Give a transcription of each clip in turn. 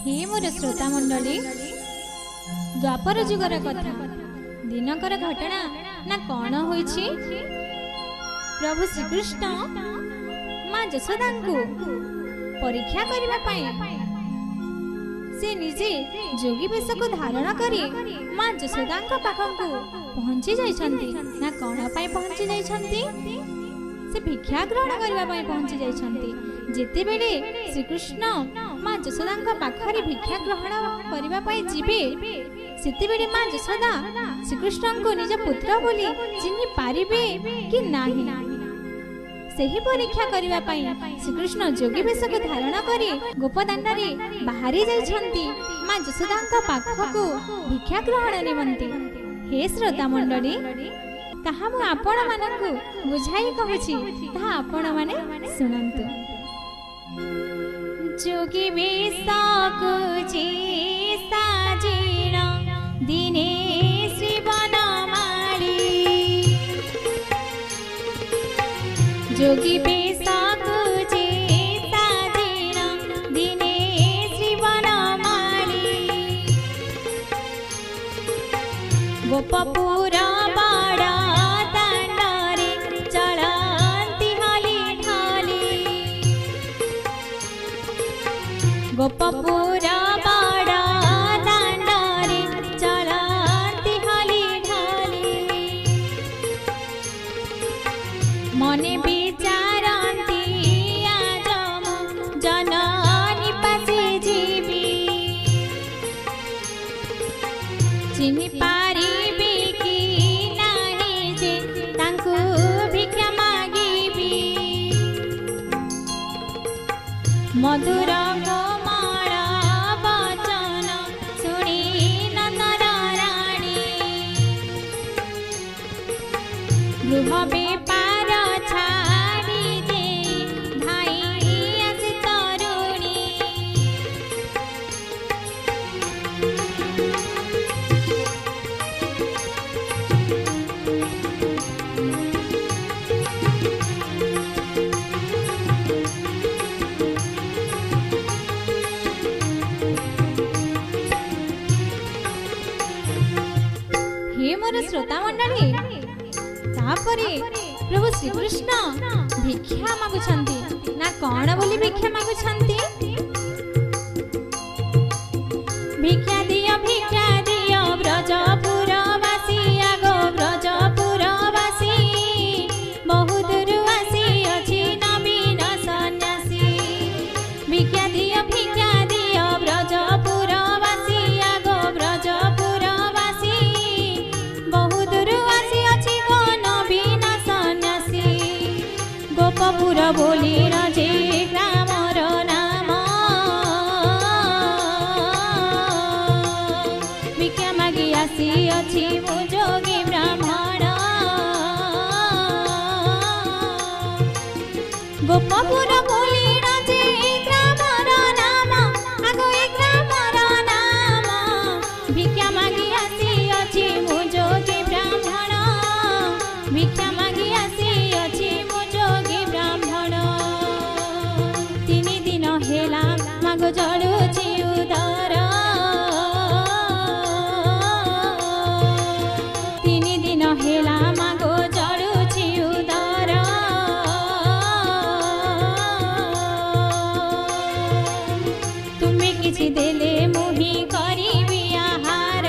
हे मोर श्रोता मंडली, द्वापर जुगर कथा दिनकर घटना ना कौन होइछि। प्रभु श्रीकृष्ण माँ यशोदा को परीक्षा करने से निजे जोगी वेश को धारण करी माँ यशोदा पाखक पहुंची जाइछन्ति। ना कौन पाई पहुंची जाइछन्ति, से भिक्षा ग्रहण करने पहुंची जाइछन्ति। जेते बेले श्रीकृष्ण माँ यशोदा पाखरे भिक्षा ग्रहण करने जीवे, सेते बेले माँ यशोदा श्रीकृष्ण को निज पुत्र बोली चिन्हि पारिबे कि नाही, सही परीक्षा करने श्रीकृष्ण जोगी वेश को धारण करी गोपदान बाहरी जाइछन्ति माँ यशोदा पाखक भिक्षा ग्रहण निमंते। हे श्रोता मंडली, ताहा मु आपण मानकु बुझाई कहूछि, ताहा आपण माने सुनंतु। जोगी वेश को जे साजिण दिने श्री बनमाली, जोगी वेश को जे साजिण दिने श्री बनमाली, गोपपुर बड़ा दांडरे चलती हाली ढाली, गोपपुर बड़ा दांडरे चलती हाली ढाली, मने विचारती आज मु जननी पासे जीवी, चिन्हि पारिबे कि नाही जे तांकु भिक्षा मागिबी। मधुर कोमल वचन सुनी नंदन राणी, गृह बेपार छाड़ी दे धाई आसी तरुणी, हे मोर श्रोता मंडली, तापरे प्रभु श्रीकृष्ण भिक्षा मागुछन्ति। ना कौन बोली भिक्षा मागुछन्ति, भिक्षा दियो ब्रजपुरवासी, आगो ब्रजपुरवासी, बहु दूर आसी अछि नवीन सन्यासी। भिक्षा दियो ब्रजपुरवासी, आगो ब्रजपुरवासी, बहु दूर आसी अछि गो नवीन सन्यासी। गोपपुर बोली जे ग्रामर नाम, भिक्षा मागी आसी अछि मु जोगी ब्राह्मण। गोपपुर बोली जे ग्रामर नाम, आगो ए ग्रामर नाम, भिक्षा मागी आसी अछि मु जोगी ब्राह्मण, भिक्षा मागी आसी अछि मु जोगी ब्राह्मण। 3 दिन हेला मागो जळुछि उदर, 3 दिन हेला मागो जळुछि उदर। तुमे किछि देले मुही करिबि आहार,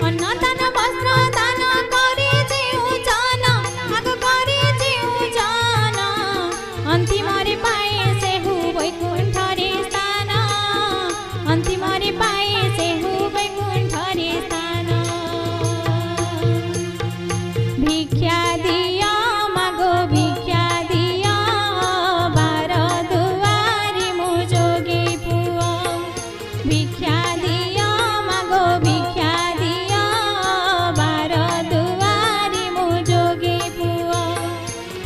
अन्नदान वस्त्र दान करे जेउ जन, आगो करे जेउ जन, अन्तिमरे पाए सेहु वैकुण्ठरे स्थान, अन्तिमरे पाए सेहु वैकुण्ठरे स्थान। भिक्षा दियो मागो भिक्षा दियो, बार दुआरी मु जोगी पुओ, भिक्षा दियो मागो भिक्षा दियो, बार दुआरी मु जोगी पुओ,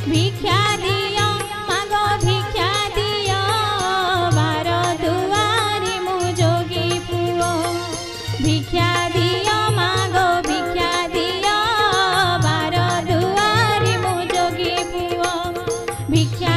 भिक्षा दियो मागो भिक्षा दियो, बार दुआरी मु जोगी पुओ, भिक्षा दियो मागो भिक्षा दियो, बार दुआरी मु जोगी पुओ, भिक्षा